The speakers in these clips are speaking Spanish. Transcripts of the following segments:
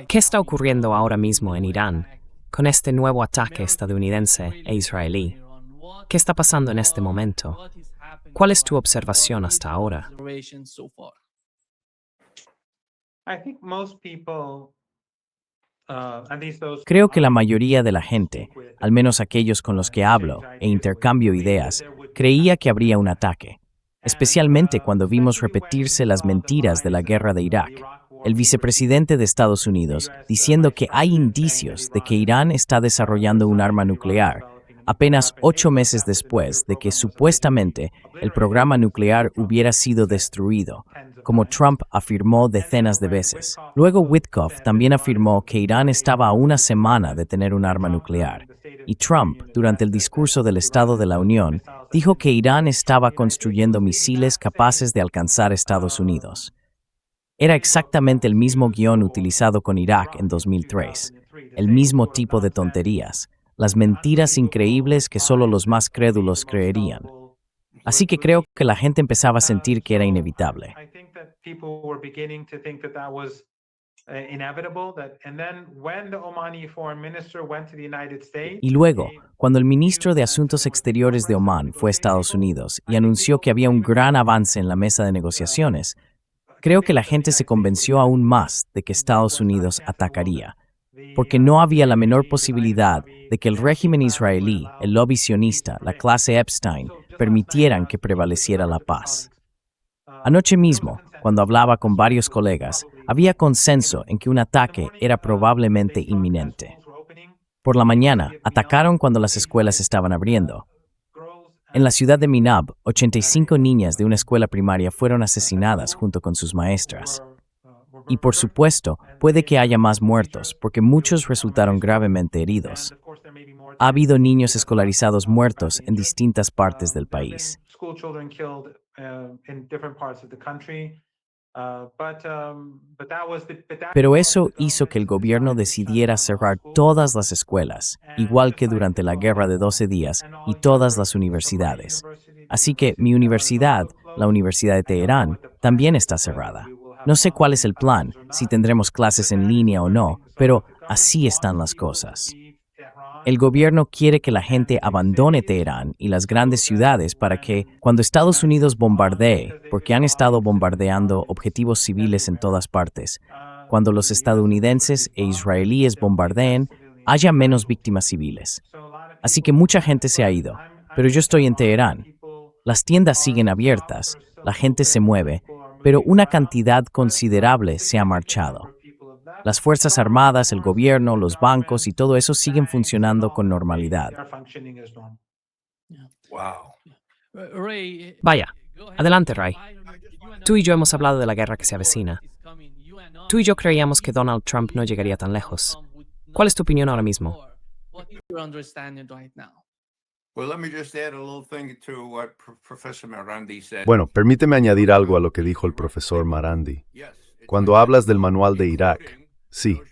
¿Qué está ocurriendo ahora mismo en Irán con este nuevo ataque estadounidense e israelí? ¿Qué está pasando en este momento? ¿Cuál es tu observación hasta ahora? I think most people, at least those who Creo que la I mayoría de la gente, speak with, al menos aquellos con los que hablo e intercambio ideas, creía que habría un ataque, especialmente cuando vimos repetirse las mentiras de la guerra de Irak. El vicepresidente de Estados Unidos diciendo que hay indicios de que Irán está desarrollando un arma nuclear, apenas 8 meses después de que supuestamente el programa nuclear hubiera sido destruido, como Trump afirmó decenas de veces. Luego Witkoff también afirmó que Irán estaba a una semana de tener un arma nuclear. Y Trump, durante el discurso del Estado de la Unión, dijo que Irán estaba construyendo misiles capaces de alcanzar Estados Unidos. Era exactamente el mismo guión utilizado con Irak en 2003, el mismo tipo de tonterías, las mentiras increíbles que solo los más crédulos creerían. Así que creo que la gente empezaba a sentir que era inevitable. I think that people were beginning to think that that was inevitable. And then when the Omani foreign minister went to the United States, Y luego, cuando el ministro de Asuntos Exteriores de Omán fue a Estados Unidos y anunció que había un gran avance en la mesa de negociaciones, creo que la gente se convenció aún más de que Estados Unidos atacaría, porque no había la menor posibilidad de que el régimen israelí, el lobby sionista, la clase Epstein, permitieran que prevaleciera la paz. Anoche mismo, cuando hablaba con varios colegas, había consenso en que un ataque era probablemente inminente. Por la mañana, atacaron cuando las escuelas estaban abriendo. En la ciudad de Minab, 85 niñas de una escuela primaria fueron asesinadas junto con sus maestras. Y por supuesto, puede que haya más muertos, porque muchos resultaron gravemente heridos. Ha habido niños escolarizados muertos en distintas partes del país. Pero eso hizo que el gobierno decidiera cerrar todas las escuelas, igual que durante la Guerra de 12 días, y todas las universidades. Así que mi universidad, la Universidad de Teherán, también está cerrada. No sé cuál es el plan, si tendremos clases en línea o no, pero así están las cosas. El gobierno quiere que la gente abandone Teherán y las grandes ciudades para que, cuando Estados Unidos bombardee, porque han estado bombardeando objetivos civiles en todas partes, cuando los estadounidenses e israelíes bombardeen, haya menos víctimas civiles. Así que mucha gente se ha ido, pero yo estoy en Teherán. Las tiendas siguen abiertas, la gente se mueve, pero una cantidad considerable se ha marchado. Las Fuerzas Armadas, el gobierno, los bancos y todo eso siguen funcionando con normalidad. Vaya, adelante, Ray. Tú y yo hemos hablado de la guerra que se avecina. Tú y yo creíamos que Donald Trump no llegaría tan lejos. ¿Cuál es tu opinión ahora mismo? Bueno, permíteme añadir algo a lo que dijo el profesor Marandi. Cuando hablas del manual de Irak, sí,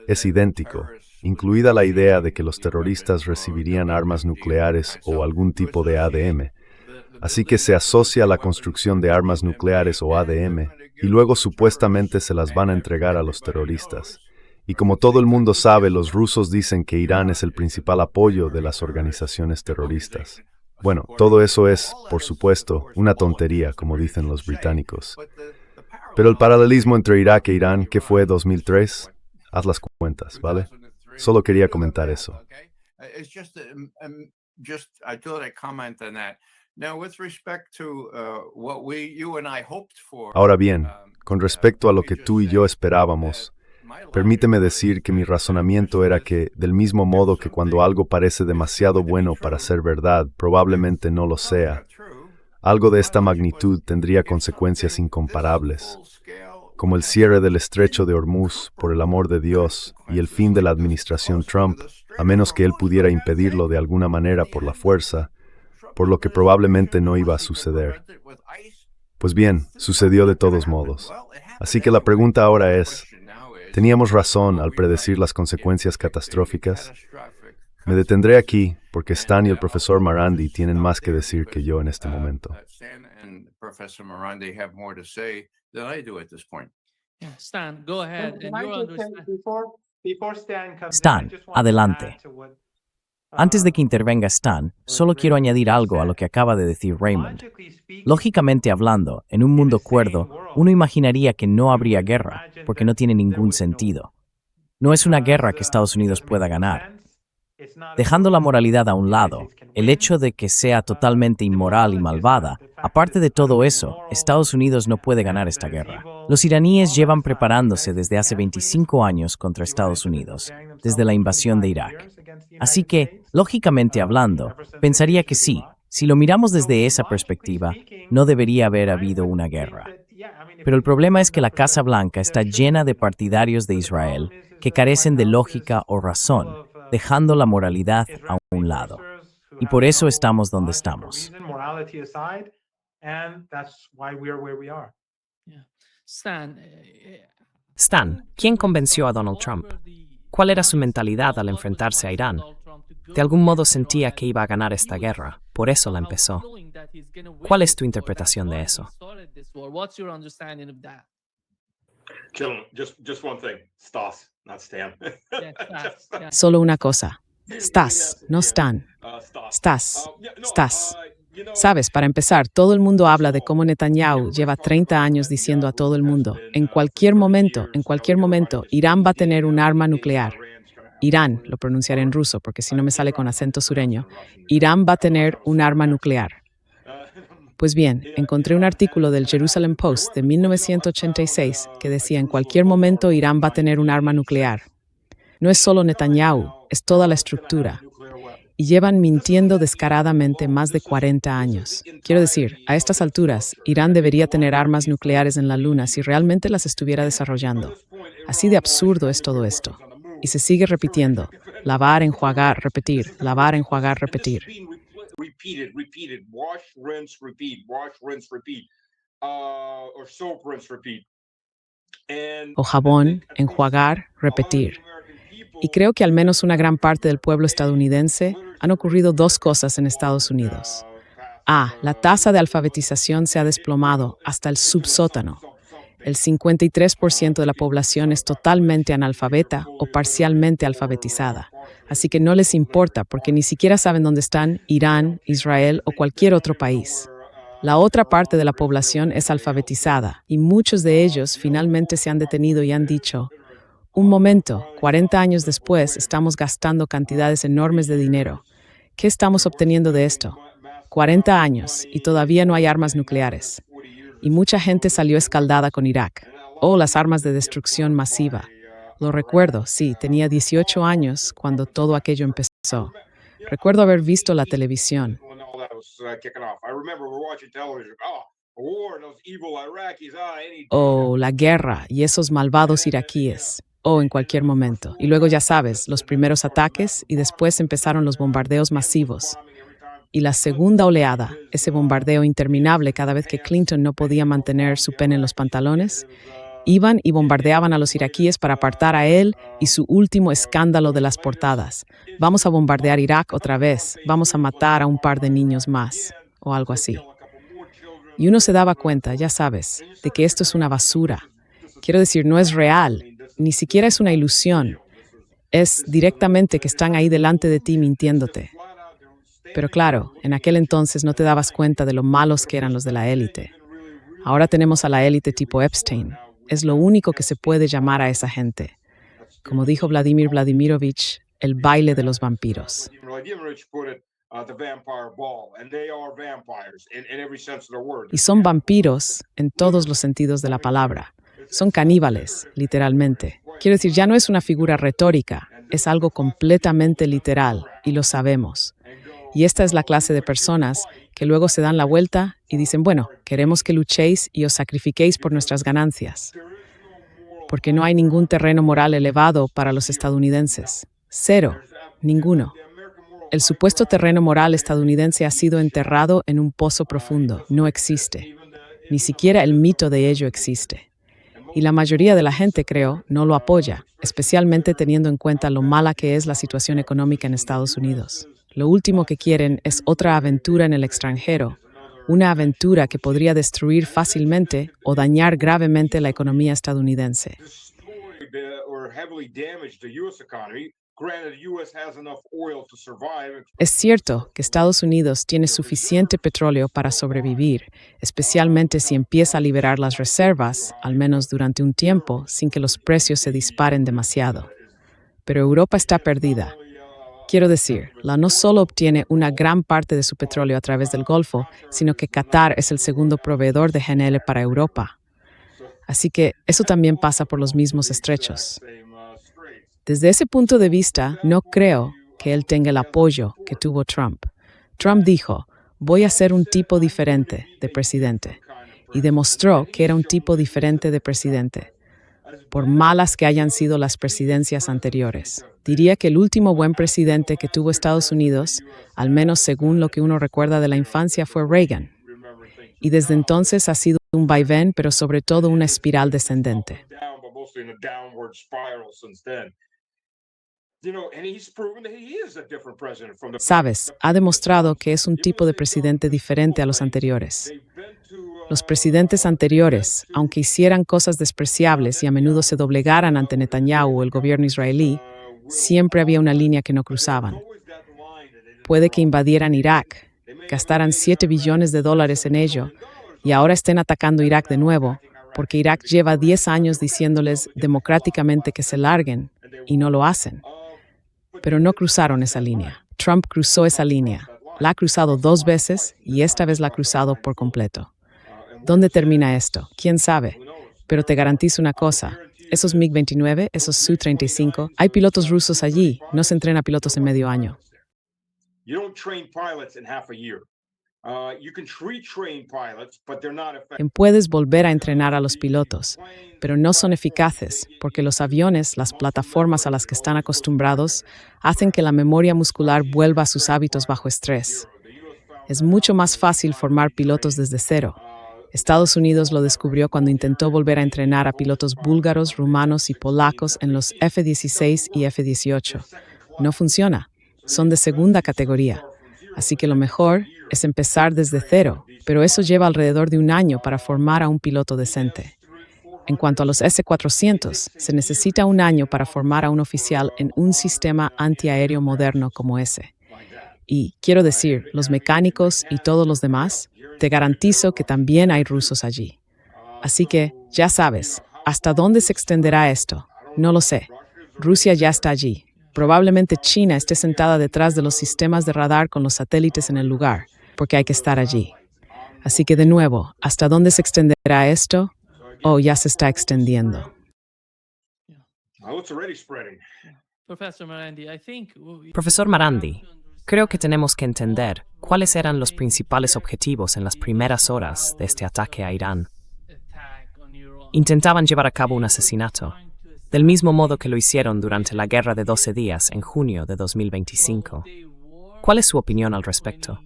es idéntico, incluida la idea de que los terroristas recibirían armas nucleares o algún tipo de ADM. Así que se asocia la construcción de armas nucleares o ADM y luego supuestamente se las van a entregar a los terroristas. Y como todo el mundo sabe, los rusos dicen que Irán es el principal apoyo de las organizaciones terroristas. Bueno, todo eso es, por supuesto, una tontería, como dicen los británicos. Pero el paralelismo entre Irak e Irán, que fue 2003, haz las cuentas, ¿vale? Solo quería comentar eso. Ahora bien, con respecto a lo que tú y yo esperábamos, permíteme decir que mi razonamiento era que, del mismo modo que cuando algo parece demasiado bueno para ser verdad, probablemente no lo sea, algo de esta magnitud tendría consecuencias incomparables, como el cierre del estrecho de Hormuz, por el amor de Dios, y el fin de la administración Trump, a menos que él pudiera impedirlo de alguna manera por la fuerza, por lo que probablemente no iba a suceder. Pues bien, sucedió de todos modos. Así que la pregunta ahora es, ¿teníamos razón al predecir las consecuencias catastróficas? Me detendré aquí porque Stan y el profesor Marandi tienen más que decir que yo en este momento. Stan, go ahead, Can and I you'll just say understand. before Stan comes in, Stan, I just want to adelante. add to what, Antes de que intervenga Stan, solo quiero añadir algo a lo que acaba de decir Raymond. logically speaking, Lógicamente hablando, en un mundo cuerdo, uno imaginaría que no habría guerra, porque no tiene ningún sentido. No es una guerra que Estados Unidos pueda ganar. Dejando la moralidad a un lado, el hecho de que sea totalmente inmoral y malvada, aparte de todo eso, Estados Unidos no puede ganar esta guerra. Los iraníes llevan preparándose desde hace 25 años contra Estados Unidos, desde la invasión de Irak. Así que, lógicamente hablando, pensaría que sí, si lo miramos desde esa perspectiva, no debería haber habido una guerra. Pero el problema es que la Casa Blanca está llena de partidarios de Israel que carecen de lógica o razón, dejando la moralidad a un lado. Y por eso estamos donde estamos. Stan, Stan, ¿quién convenció a Donald Trump? ¿Cuál era su mentalidad al enfrentarse a Irán? De algún modo sentía que iba a ganar esta guerra, por eso la empezó. ¿Cuál es tu interpretación de eso? What's your understanding of that? Gentlemen, just one thing. Stas, not Stan. Yeah. Solo una cosa. Stas, no Stan. Stas. Stas. Sabes, para empezar, todo el mundo habla de cómo Netanyahu lleva 30 años diciendo a todo el mundo, en cualquier momento, Irán va a tener un arma nuclear. Irán, lo pronunciaré en ruso porque si no me sale con acento sureño, Irán va a tener un arma nuclear. Pues bien, encontré un artículo del Jerusalem Post de 1986 que decía en cualquier momento Irán va a tener un arma nuclear. No es solo Netanyahu, es toda la estructura. Y llevan mintiendo descaradamente más de 40 años. Quiero decir, a estas alturas, Irán debería tener armas nucleares en la Luna si realmente las estuviera desarrollando. Así de absurdo es todo esto. Y se sigue repitiendo. Lavar, enjuagar, repetir. Lavar, enjuagar, repetir. Repeated. Wash, rinse, repeat. Wash, rinse, repeat. Or soap, rinse, repeat. O jabón, enjuagar, repetir. Y creo que al menos una gran parte del pueblo estadounidense han ocurrido dos cosas en Estados Unidos. A, la tasa de alfabetización se ha desplomado hasta el subsótano. El 53% de la población es totalmente analfabeta o parcialmente alfabetizada. Así que no les importa porque ni siquiera saben dónde están Irán, Israel o cualquier otro país. La otra parte de la población es alfabetizada y muchos de ellos finalmente se han detenido y han dicho: un momento, 40 años después estamos gastando cantidades enormes de dinero. ¿Qué estamos obteniendo de esto? 40 años y todavía no hay armas nucleares. Y mucha gente salió escaldada con Irak. O las armas de destrucción masiva. Lo recuerdo, sí, tenía 18 años cuando todo aquello empezó. Recuerdo haber visto la televisión. O la guerra y esos malvados iraquíes. O en cualquier momento. Y luego ya sabes, los primeros ataques y después empezaron los bombardeos masivos. Y la segunda oleada, ese bombardeo interminable cada vez que Clinton no podía mantener su pene en los pantalones, iban y bombardeaban a los iraquíes para apartar a él y su último escándalo de las portadas. Vamos a bombardear Irak otra vez, vamos a matar a un par de niños más, o algo así. Y uno se daba cuenta, ya sabes, de que esto es una basura. Quiero decir, no es real, ni siquiera es una ilusión. Es directamente que están ahí delante de ti mintiéndote. Pero claro, en aquel entonces no te dabas cuenta de lo malos que eran los de la élite. Ahora tenemos a la élite tipo Epstein. Es lo único que se puede llamar a esa gente. Como dijo Vladimir Vladimirovich, el baile de los vampiros. Y son vampiros en todos los sentidos de la palabra. Son caníbales, literalmente. Quiero decir, ya no es una figura retórica, es algo completamente literal, y lo sabemos. Y esta es la clase de personas que luego se dan la vuelta y dicen, bueno, queremos que luchéis y os sacrifiquéis por nuestras ganancias. Porque no hay ningún terreno moral elevado para los estadounidenses. Cero. Ninguno. El supuesto terreno moral estadounidense ha sido enterrado en un pozo profundo. No existe. Ni siquiera el mito de ello existe. Y la mayoría de la gente, creo, no lo apoya, especialmente teniendo en cuenta lo mala que es la situación económica en Estados Unidos. Lo último que quieren es otra aventura en el extranjero, una aventura que podría destruir fácilmente o dañar gravemente la economía estadounidense. destroy or heavily damage the U.S. economy. Granted, the U.S. has enough oil to survive. Es cierto que Estados Unidos tiene suficiente petróleo para sobrevivir, especialmente si empieza a liberar las reservas, al menos durante un tiempo, sin que los precios se disparen demasiado. Pero Europa está perdida. Quiero decir, la no solo obtiene una gran parte de su petróleo a través del Golfo, sino que Qatar es el segundo proveedor de GNL para Europa. Así que eso también pasa por los mismos estrechos. Desde ese punto de vista, no creo que él tenga el apoyo que tuvo Trump. Trump dijo, voy a ser un tipo diferente de presidente, y demostró que era un tipo diferente de presidente, por malas que hayan sido las presidencias anteriores. Diría que el último buen presidente que tuvo Estados Unidos, al menos según lo que uno recuerda de la infancia, fue Reagan. Y desde entonces ha sido un vaivén, pero sobre todo una espiral descendente. Down, but mostly in a downward spiral since then. You know, and he's proven that he is a different president from the. Sabes, ha demostrado que es un tipo de presidente diferente a los anteriores. Los presidentes anteriores, aunque hicieran cosas despreciables y a menudo se doblegaran ante Netanyahu o el gobierno israelí, siempre había una línea que no cruzaban. Puede que invadieran Irak, gastaran $7 billones en ello, y ahora estén atacando Irak de nuevo, porque Irak lleva 10 años diciéndoles democráticamente que se larguen, y no lo hacen. Pero no cruzaron esa línea. Trump cruzó esa línea. La ha cruzado 2 veces y esta vez la ha cruzado por completo. ¿Dónde termina esto? ¿Quién sabe? Pero te garantizo una cosa. Esos MiG-29, esos Su-35, hay pilotos rusos allí. No se entrena pilotos en medio año. You don't train pilots in half a year. You can retrain pilots, but they're not effective. Puedes volver a entrenar a los pilotos, pero no son eficaces porque los aviones, las plataformas a las que están acostumbrados, hacen que la memoria muscular vuelva a sus hábitos bajo estrés. Es mucho más fácil formar pilotos desde cero. Estados Unidos lo descubrió cuando intentó volver a entrenar a pilotos búlgaros, rumanos y polacos en los F-16 y F-18. No funciona. Son de segunda categoría. Así que lo mejor es empezar desde cero, pero eso lleva alrededor de un año para formar a un piloto decente. En cuanto a los S-400, se necesita un año para formar a un oficial en un sistema antiaéreo moderno como ese. Y, quiero decir, los mecánicos y todos los demás, te garantizo que también hay rusos allí. Así que, ya sabes, ¿hasta dónde se extenderá esto? No lo sé. Rusia ya está allí. Probablemente China esté sentada detrás de los sistemas de radar con los satélites en el lugar, porque hay que estar allí. Así que, de nuevo, ¿hasta dónde se extenderá esto? Oh, ya se está extendiendo. Oh, it's already spreading. Professor Marandi, I think Profesor Marandi, creo que tenemos que entender cuáles eran los principales objetivos en las primeras horas de este ataque a Irán. Intentaban llevar a cabo un asesinato, del mismo modo que lo hicieron durante la Guerra de 12 días en junio de 2025. ¿Cuál es su opinión al respecto?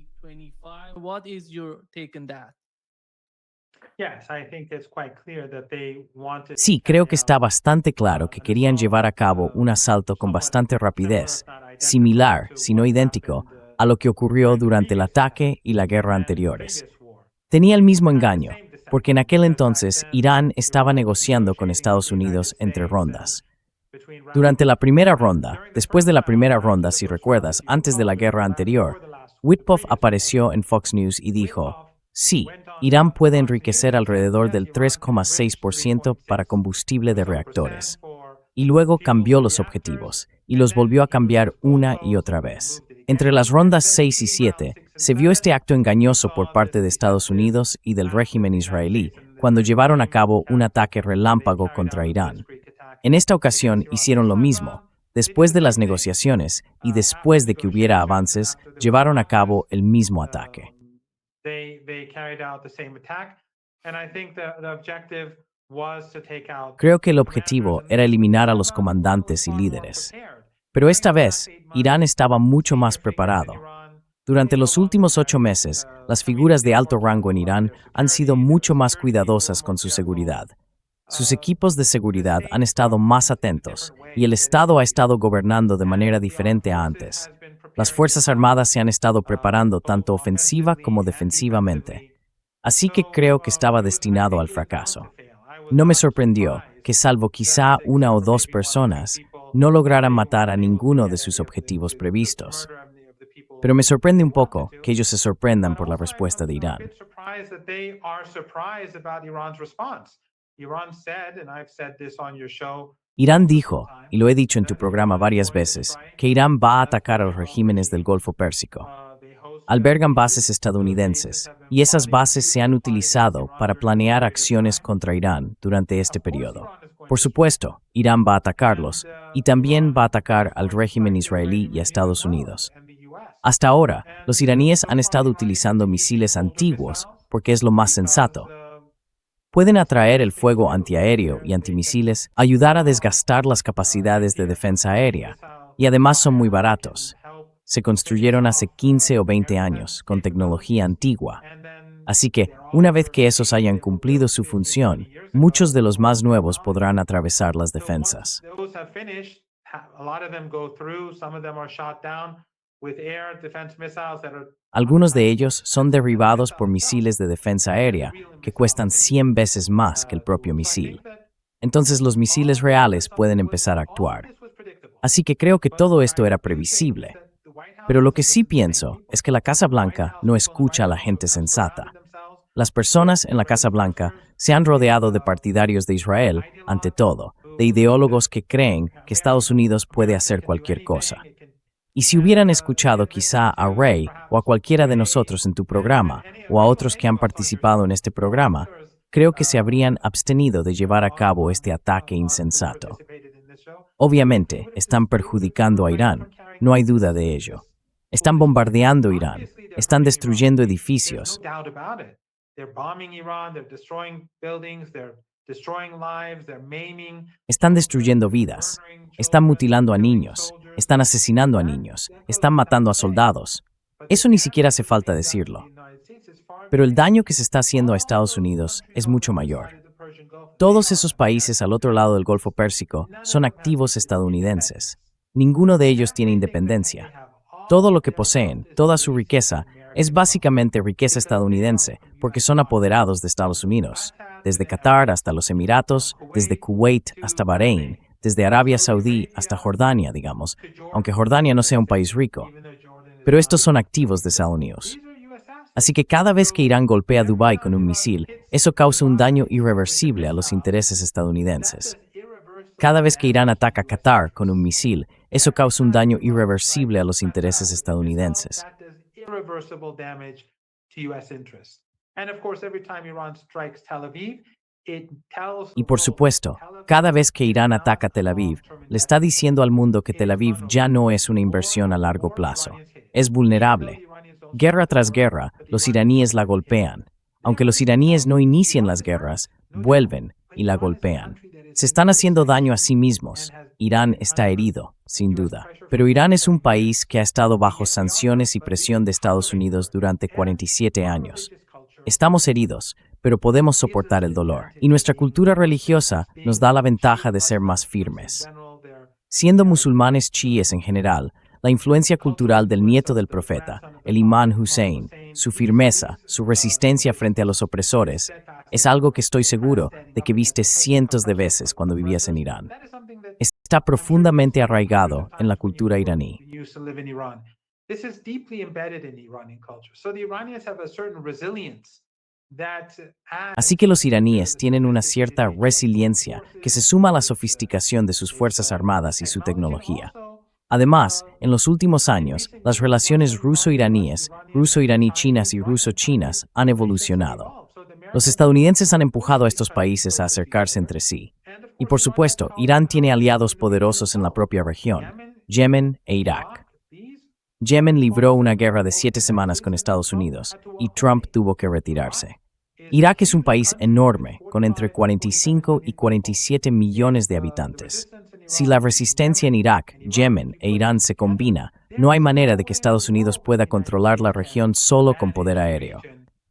What is your take on that? Yes, I think it's quite clear that they wanted. Sí, creo que está bastante claro que querían llevar a cabo un asalto con bastante rapidez, similar, si no idéntico, a lo que ocurrió durante el ataque y la guerra anteriores. Tenía el mismo engaño, porque en aquel entonces Irán estaba negociando con Estados Unidos entre rondas. Durante la primera ronda, después de la primera ronda, si recuerdas, antes de la guerra anterior, Witkoff apareció en Fox News y dijo, sí, Irán puede enriquecer alrededor del 3,6% para combustible de reactores. Y luego cambió los objetivos, y los volvió a cambiar una y otra vez. Entre las rondas 6 y 7, se vio este acto engañoso por parte de Estados Unidos y del régimen israelí, cuando llevaron a cabo un ataque relámpago contra Irán. En esta ocasión hicieron lo mismo. Después de las negociaciones y después de que hubiera avances, llevaron a cabo el mismo ataque. Creo que el objetivo era eliminar a los comandantes y líderes. Pero esta vez, Irán estaba mucho más preparado. Durante los últimos 8 meses, las figuras de alto rango en Irán han sido mucho más cuidadosas con su seguridad. Sus equipos de seguridad han estado más atentos y el Estado ha estado gobernando de manera diferente a antes. Las Fuerzas Armadas se han estado preparando tanto ofensiva como defensivamente. Así que creo que estaba destinado al fracaso. No me sorprendió que, salvo quizá una o dos personas, no lograran matar a ninguno de sus objetivos previstos. Pero me sorprende un poco que ellos se sorprendan por la respuesta de Irán. Irán dijo, y lo he dicho en tu programa varias veces, que Irán va a atacar a los regímenes del Golfo Pérsico. Albergan bases estadounidenses, y esas bases se han utilizado para planear acciones contra Irán durante este periodo. Por supuesto, Irán va a atacarlos, y también va a atacar al régimen israelí y a Estados Unidos. Hasta ahora, los iraníes han estado utilizando misiles antiguos porque es lo más sensato. Pueden atraer el fuego antiaéreo y antimisiles, ayudar a desgastar las capacidades de defensa aérea, y además son muy baratos. Se construyeron hace 15 o 20 años, con tecnología antigua. Así que, una vez que esos hayan cumplido su función, muchos de los más nuevos podrán atravesar las defensas. Algunos de ellos son derribados por misiles de defensa aérea, que cuestan 100 veces más que el propio misil. Entonces los misiles reales pueden empezar a actuar. Así que creo que todo esto era previsible. Pero lo que sí pienso es que la Casa Blanca no escucha a la gente sensata. Las personas en la Casa Blanca se han rodeado de partidarios de Israel, ante todo, de ideólogos que creen que Estados Unidos puede hacer cualquier cosa. Y si hubieran escuchado quizá a Ray o a cualquiera de nosotros en tu programa, o a otros que han participado en este programa, creo que se habrían abstenido de llevar a cabo este ataque insensato. Obviamente, están perjudicando a Irán, no hay duda de ello. Están bombardeando Irán, están destruyendo edificios. Están destruyendo vidas, están mutilando a niños, están asesinando a niños, están matando a soldados. Eso ni siquiera hace falta decirlo. Pero el daño que se está haciendo a Estados Unidos es mucho mayor. Todos esos países al otro lado del Golfo Pérsico son activos estadounidenses. Ninguno de ellos tiene independencia. Todo lo que poseen, toda su riqueza, es básicamente riqueza estadounidense, porque son apoderados de Estados Unidos. Desde Qatar hasta los Emiratos, desde Kuwait hasta Bahrein, desde Arabia Saudí hasta Jordania, digamos, aunque Jordania no sea un país rico. Pero estos son activos de Estados Unidos. Así que cada vez que Irán golpea Dubái con un misil, eso causa un daño irreversible a los intereses estadounidenses. Cada vez que Irán ataca Qatar con un misil, eso causa un daño irreversible a los intereses estadounidenses. Y por supuesto, cada vez que Irán ataca Tel Aviv, le está diciendo al mundo que Tel Aviv ya no es una inversión a largo plazo. Es vulnerable. Guerra tras guerra, los iraníes la golpean. Aunque los iraníes no inicien las guerras, vuelven y la golpean. Se están haciendo daño a sí mismos. Irán está herido, sin duda. Pero Irán es un país que ha estado bajo sanciones y presión de Estados Unidos durante 47 años. Estamos heridos, pero podemos soportar el dolor. Y nuestra cultura religiosa nos da la ventaja de ser más firmes. Siendo musulmanes chiíes en general, la influencia cultural del nieto del profeta, el imán Hussein, su firmeza, su resistencia frente a los opresores, es algo que estoy seguro de que viste cientos de veces cuando vivías en Irán. Está profundamente arraigado en la cultura iraní. Así que los iraníes tienen una cierta resiliencia que se suma a la sofisticación de sus fuerzas armadas y su tecnología. Además, en los últimos años, las relaciones ruso-iraníes, ruso-iraní-chinas y ruso-chinas han evolucionado. Los estadounidenses han empujado a estos países a acercarse entre sí. Y por supuesto, Irán tiene aliados poderosos en la propia región, Yemen e Irak. Yemen libró una guerra de 7 semanas con Estados Unidos y Trump tuvo que retirarse. Irak es un país enorme, con entre 45 y 47 millones de habitantes. Si la resistencia en Irak, Yemen e Irán se combina, no hay manera de que Estados Unidos pueda controlar la región solo con poder aéreo.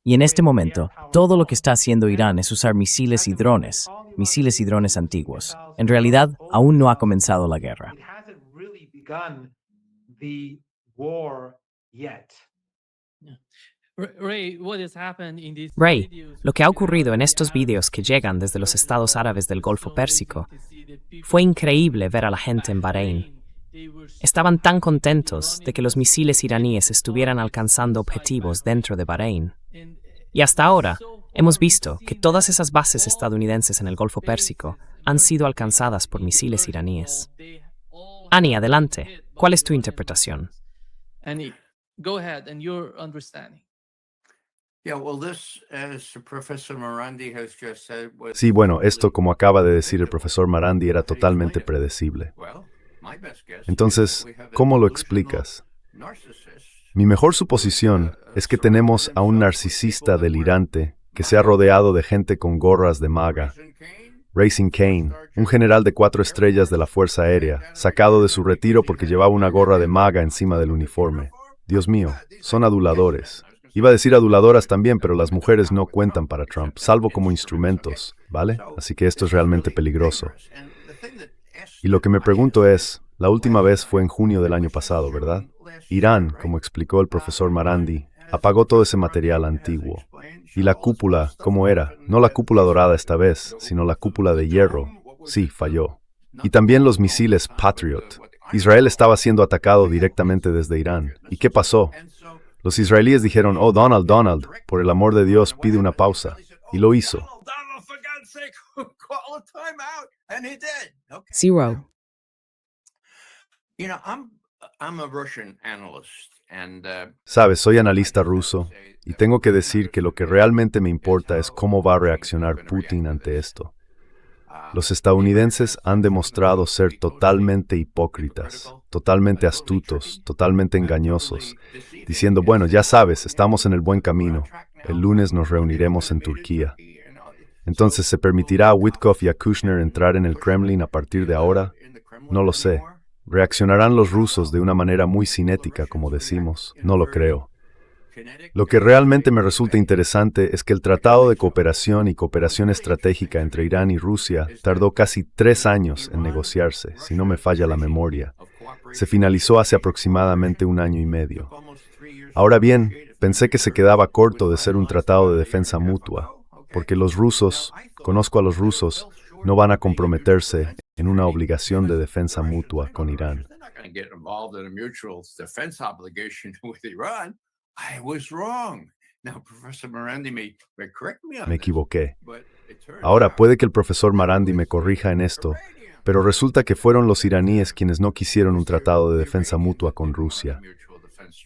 Y en este momento, todo lo que está haciendo Irán es usar misiles y drones antiguos. En realidad, aún no ha comenzado la guerra. Ray, lo que ha ocurrido en estos vídeos que llegan desde los estados árabes del Golfo Pérsico, fue increíble ver a la gente en Bahrein. Estaban tan contentos de que los misiles iraníes estuvieran alcanzando objetivos dentro de Bahrein. Y hasta ahora, hemos visto que todas esas bases estadounidenses en el Golfo Pérsico han sido alcanzadas por misiles iraníes. Annie, adelante. ¿Cuál es tu interpretación? Annie, go ahead and your understanding. Sí, bueno, esto, como acaba de decir el profesor Marandi, era totalmente predecible. Entonces, ¿cómo lo explicas? Mi mejor suposición es que tenemos a un narcisista delirante que se ha rodeado de gente con gorras de MAGA. Raising Cane, un general de 4 estrellas de la Fuerza Aérea, sacado de su retiro porque llevaba una gorra de MAGA encima del uniforme. Dios mío, son aduladores. Iba a decir aduladoras también, pero las mujeres no cuentan para Trump, salvo como instrumentos, ¿vale? Así que esto es realmente peligroso. Y lo que me pregunto es, la última vez fue en junio del año pasado, ¿verdad? Irán, como explicó el profesor Marandi, apagó todo ese material antiguo. Y la cúpula, ¿cómo era? No la cúpula dorada esta vez, sino la cúpula de hierro. Sí, falló. Y también los misiles Patriot. Israel estaba siendo atacado directamente desde Irán. ¿Y qué pasó? Los israelíes dijeron, oh, Donald, por el amor de Dios, pide una pausa. Y lo hizo. Zero. Sabes, soy analista ruso y tengo que decir que lo que realmente me importa es cómo va a reaccionar Putin ante esto. Los estadounidenses han demostrado ser totalmente hipócritas, totalmente astutos, totalmente engañosos, diciendo, bueno, ya sabes, estamos en el buen camino, el lunes nos reuniremos en Turquía. Entonces, ¿se permitirá a Witkoff y a Kushner entrar en el Kremlin a partir de ahora? No lo sé. ¿Reaccionarán los rusos de una manera muy cinética, como decimos? No lo creo. Lo que realmente me resulta interesante es que el Tratado de Cooperación y Cooperación Estratégica entre Irán y Rusia tardó casi 3 años en negociarse, si no me falla la memoria. Se finalizó hace aproximadamente 1 año y medio. Ahora bien, pensé que se quedaba corto de ser un tratado de defensa mutua, porque los rusos, conozco a los rusos, no van a comprometerse en una obligación de defensa mutua con Irán. Me equivoqué. Ahora puede que el profesor Marandi me corrija en esto, pero resulta que fueron los iraníes quienes no quisieron un tratado de defensa mutua con Rusia.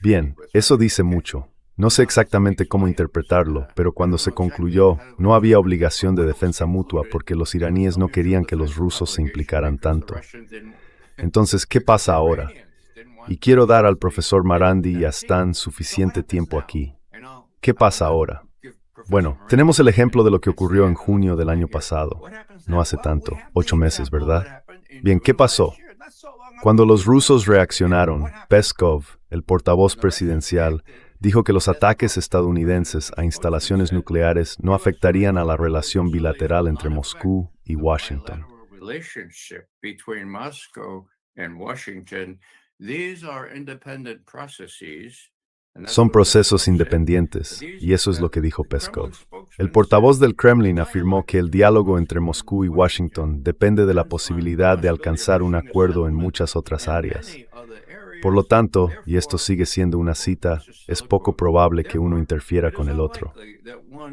Bien, eso dice mucho. No sé exactamente cómo interpretarlo, pero cuando se concluyó, no había obligación de defensa mutua porque los iraníes no querían que los rusos se implicaran tanto. Entonces, ¿qué pasa ahora? Y quiero dar al profesor Marandi y a Stan suficiente tiempo aquí. ¿Qué pasa ahora? Bueno, tenemos el ejemplo de lo que ocurrió en junio del año pasado. No hace tanto, 8 meses, ¿verdad? Bien, ¿qué pasó? Cuando los rusos reaccionaron, Peskov, el portavoz presidencial, dijo que los ataques estadounidenses a instalaciones nucleares no afectarían a la relación bilateral entre Moscú y Washington. Son procesos independientes, y eso es lo que dijo Peskov. El portavoz del Kremlin afirmó que el diálogo entre Moscú y Washington depende de la posibilidad de alcanzar un acuerdo en muchas otras áreas. Por lo tanto, y esto sigue siendo una cita, es poco probable que uno interfiera con el otro.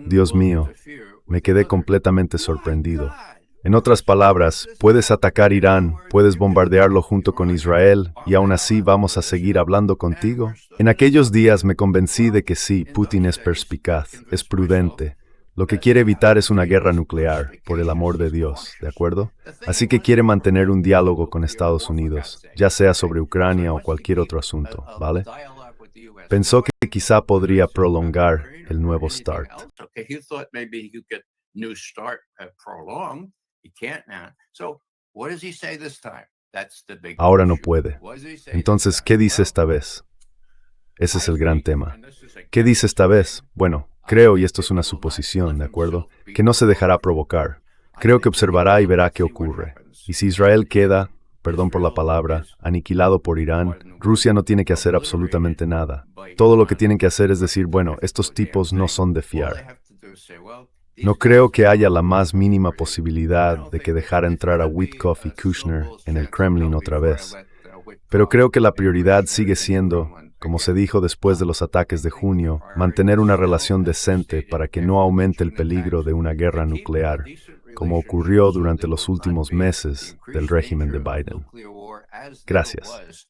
Dios mío, me quedé completamente sorprendido. En otras palabras, puedes atacar Irán, puedes bombardearlo junto con Israel, y aún así vamos a seguir hablando contigo. En aquellos días me convencí de que sí, Putin es perspicaz, es prudente. Lo que quiere evitar es una guerra nuclear, por el amor de Dios, ¿de acuerdo? Así que quiere mantener un diálogo con Estados Unidos, ya sea sobre Ucrania o cualquier otro asunto, ¿vale? Pensó que quizá podría prolongar el nuevo START. Ahora no puede. Entonces, ¿qué dice esta vez? Ese es el gran tema. ¿Qué dice esta vez? Bueno, creo, y esto es una suposición, ¿de acuerdo?, que no se dejará provocar. Creo que observará y verá qué ocurre. Y si Israel queda, perdón por la palabra, aniquilado por Irán, Rusia no tiene que hacer absolutamente nada. Todo lo que tienen que hacer es decir, bueno, estos tipos no son de fiar. No creo que haya la más mínima posibilidad de que dejara entrar a Witkoff y Kushner en el Kremlin otra vez. Pero creo que la prioridad sigue siendo, como se dijo después de los ataques de junio, mantener una relación decente para que no aumente el peligro de una guerra nuclear, como ocurrió durante los últimos meses del régimen de Biden. Gracias.